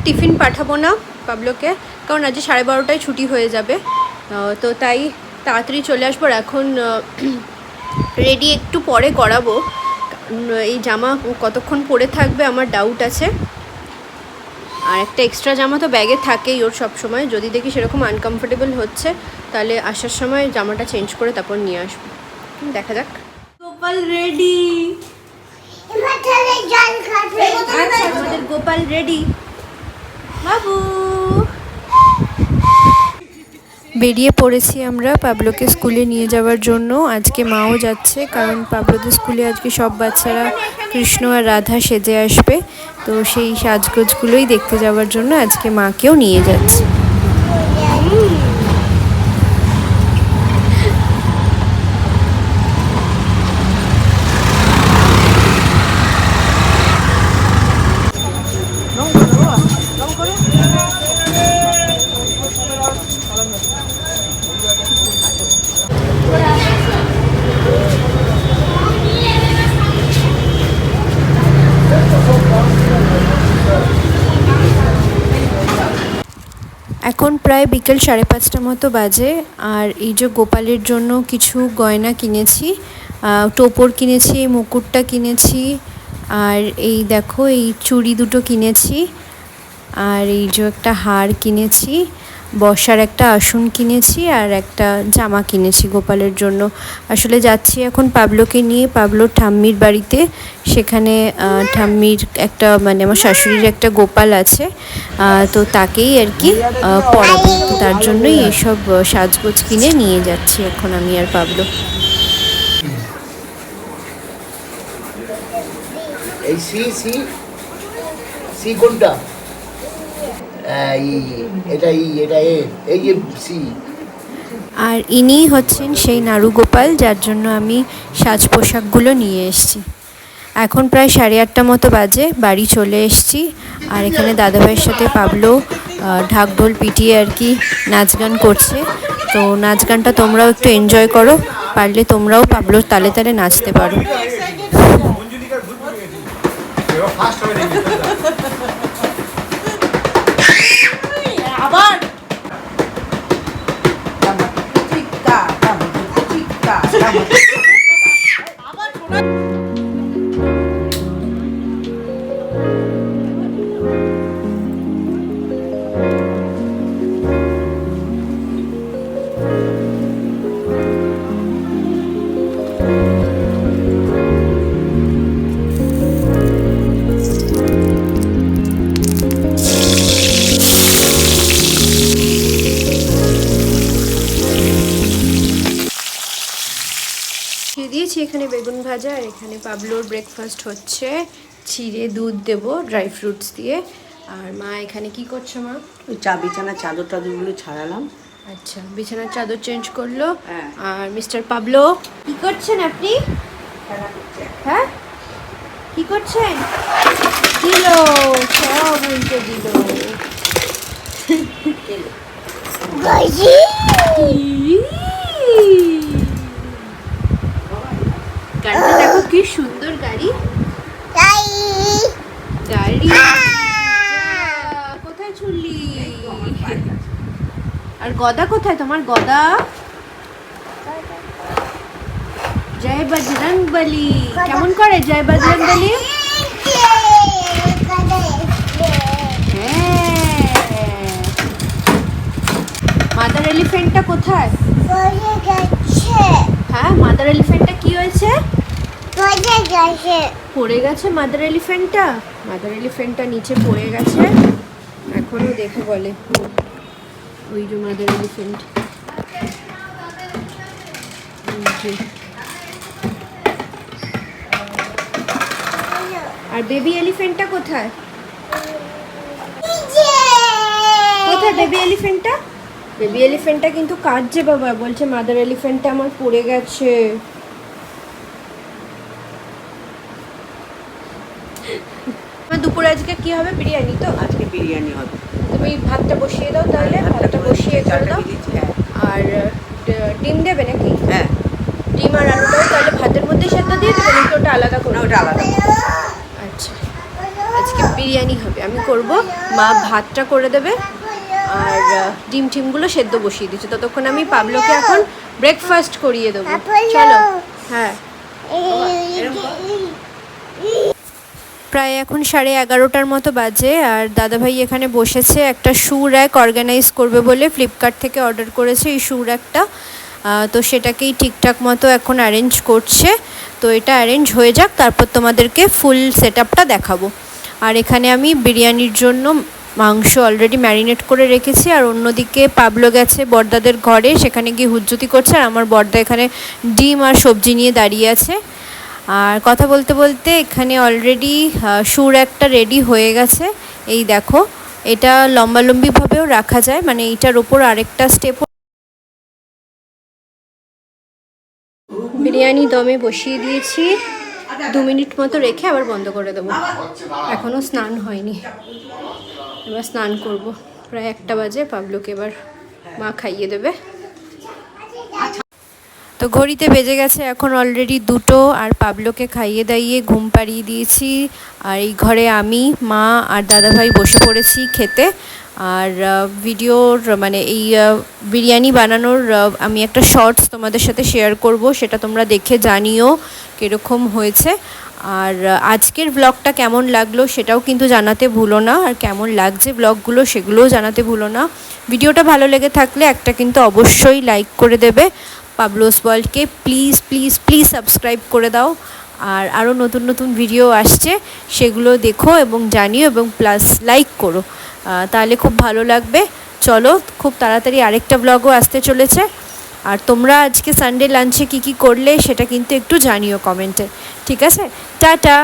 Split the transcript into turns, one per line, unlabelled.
Tiffin পাঠাবো না পাবলোকে, কারণ আজ 12:30টায় ছুটি হয়ে যাবে। তো তাই তাড়াতাড়ি চলে আসবো। এখন রেডি একটু পরে করাবো, এই জামা কতক্ষণ পরে থাকবে আমার ডাউট আছে। আর একটা এক্সট্রা জামা তো ব্যাগে থাকেই ওর সব সময়, যদি দেখি সেরকম আনকমফোর্টেবল হচ্ছে তাহলে আসার সময় জামাটা চেঞ্জ করে তারপর নিয়ে আসবো। দেখা যাক। গোপাল রেডি, আমাদের গোপাল রেডি। বাবু বেরিয়ে পড়েছি আমরা পাবলোকে স্কুলে নিয়ে যাওয়ার জন্য। আজকে মাও যাচ্ছে, কারণ পাবলোদের স্কুলে আজকে সব বাচ্চারা কৃষ্ণ আর রাধা সেজে আসবে, তো সেই সাজগোজগুলোই দেখতে যাওয়ার জন্য আজকে মাকেও নিয়ে যাচ্ছে। এখন প্রায় বিকেল 5:30 মতো বাজে। আর এই যে গোপালের জন্য কিছু গয়না কিনেছি, টোপর কিনেছি, মুকুটটা কিনেছি, আর এই দেখো এই চুড়ি দুটো কিনেছি, আর এই যে একটা হার কিনেছি, বসার একটা আসন কিনেছি, আর একটা জামা কিনেছি গোপালের জন্য। আসলে যাচ্ছি এখন পাবলোকে নিয়ে পাবলোর ঠাম্মির বাড়িতে, সেখানে ঠাম্মির একটা মানে আমার শাশুড়ির একটা গোপাল আছে, তো তাকেই আর কি পড়াবো, তো তার জন্যই এইসব সাজগোজ কিনে নিয়ে যাচ্ছি এখন আমি আর পাবলো।
এই সি সি সি কোনটা? এটা এই যে সি।
আর ইনি হচ্ছেন সেই নাড়ু গোপাল যার জন্য আমি সাজ পোশাকগুলো নিয়ে এসেছি। এখন প্রায় 8:30 মতো বাজে, বাড়ি চলে এসেছি। আর এখানে দাদাভাইয়ের সাথে পাবলো ঢাকঢোল পিটিয়ে আর কি নাচ গান করছে, তো নাচ গানটা তোমরাও একটু এনজয় করো, পারলে তোমরাও পাবলোর তালে তালে নাচতে পারো।
আবার
দিয়েছি এখানে বেগুন ভাজা, আর এখানে পাবলোর ব্রেকফাস্ট হচ্ছে চিড়ে দুধ দেবো ড্রাই ফ্রুটস দিয়ে। আর মা এখানে কি করছো মা?
ওই বিছানার চাদর টাদরগুলো ছাড়ালাম।
আচ্ছা, বিছানার চাদর চেঞ্জ করলো। আর মিস্টার পাবলো কি করছেন আপনি? হ্যাঁ কি করছেন? দিল সব উল্টে দিল। গাড়িটা দেখো কি সুন্দর গাড়ি। গাড়ি কোথায় ছুড়লি? আর গদা কোথায় তোমার? গদা জয় বজরং বলি কেমন করে? জয় বজরং বলি। মাদার এলিফ্যান্টটা কোথায়? হ্যাঁ, মাদার এলিফ্যান্টটা কি হয়েছে? পড়ে গেছে মাদার এলিফ্যান্টটা। মাদার এলিফ্যান্টটা নিচে পড়ে গেছে, এখনো দেখে বলে ওই যে মাদার এলিফ্যান্ট। আর বেবি এলিফ্যান্টটা কোথায়? কোথায় বেবি এলিফ্যান্টটা? বেবি এলিফ্যান্টটা কিন্তু কাঁদছে বাবা, বলছে মাদার এলিফ্যান্টটা আমার পড়ে গেছে। দুপুরে আজকে কি হবে? বিরিয়ানি তো?
আজকে বিরিয়ানি হবে।
তুমি ভাতটা বসিয়ে দাও তাহলে, ভাতটা বসিয়ে করে দাও। আর ডিম দেবে নাকি?
হ্যাঁ,
ডিম আর আলুটাও তাহলে ভাতের মধ্যে সেদ্ধ দিয়ে দেবে নাকি ওটা আলাদা করে?
ওটা আলাদা।
আচ্ছা, আজকে বিরিয়ানি বিরিয়ানি হবে, আমি করব, মা ভাতটা করে দেবে আর ডিম টিমগুলো সেদ্ধ বসিয়ে দিচ্ছে। ততক্ষণ আমি পাবলোকে এখন ব্রেকফাস্ট করিয়ে দেবো। চলো। হ্যাঁ, প্রায় এখন 11:30 মতো বাজে আর দাদাভাই এখানে বসেছে একটা শু র্যাক অর্গানাইজ করবে বলে ফ্লিপকার্ট থেকে অর্ডার করেছে এই শু র্যাকটা। তো সেটাকেই ঠিকঠাক মতো এখন অ্যারেঞ্জ করছে। তো এটা অ্যারেঞ্জ হয়ে যাক, তারপর তোমাদেরকে ফুল সেট আপটা দেখাবো। আর এখানে আমি বিরিয়ানির জন্য মাংস অলরেডি ম্যারিনেট করে রেখেছি। আর অন্যদিকে পাবলো গেছে বড়দাদের ঘরে, সেখানে গিয়ে হুজ্জুতি করছে। আর আমার বড়দা এখানে ডিম আর সবজি নিয়ে দাঁড়িয়ে আছে। আর কথা বলতে বলতে এখানে অলরেডি সুর একটা রেডি হয়ে গেছে। এই দেখো, এটা লম্বালম্বিভাবেও রাখা যায়, মানে এইটার ওপর আরেকটা স্টেপ। বিরিয়ানি দমে বসিয়ে দিয়েছি, 2 মিনিট মতো রেখে আবার বন্ধ করে দেবো। এখনও স্নান হয়নি, এবার স্নান করব। প্রায় 1টা বাজে, পাবলোকে এবার মা খাইয়ে দেবে। তো ঘড়িতে বেজে গেছে এখন অলরেডি 2টো, আর পাবলোকে খাইয়ে দাইয়ে ঘুম পাড়িয়ে দিয়েছি। আর এই ঘরে আমি, মা আর দাদাভাই বসে পড়েছি খেতে। আর ভিডিওর মানে এই বিরিয়ানি বানানোর আমি একটা শর্টস তোমাদের সাথে শেয়ার করব, সেটা তোমরা দেখে জানিও কীরকম হয়েছে। আর আজকের ব্লগটা কেমন লাগলো সেটাও কিন্তু জানাতে ভুলো না, আর কেমন লাগছে ব্লগগুলো সেগুলোও জানাতে ভুলো না। ভিডিওটা ভালো লেগে থাকলে একটা কিন্তু অবশ্যই লাইক করে দেবে। পাবলোস ওয়ার্ল্ডকে প্লিজ প্লিজ প্লিজ সাবস্ক্রাইব করে দাও। আর আরও নতুন নতুন ভিডিও আসছে, সেগুলো দেখো এবং জানিও, এবং প্লাস লাইক করো, তাহলে খুব ভালো লাগবে। চলো, খুব তাড়াতাড়ি আরেকটা ব্লগও আসতে চলেছে। আর তোমরা আজকে সানডে লাঞ্চে কী কী করলে সেটা কিন্তু একটু জানিও কমেন্টে। ঠিক আছে, টাটা।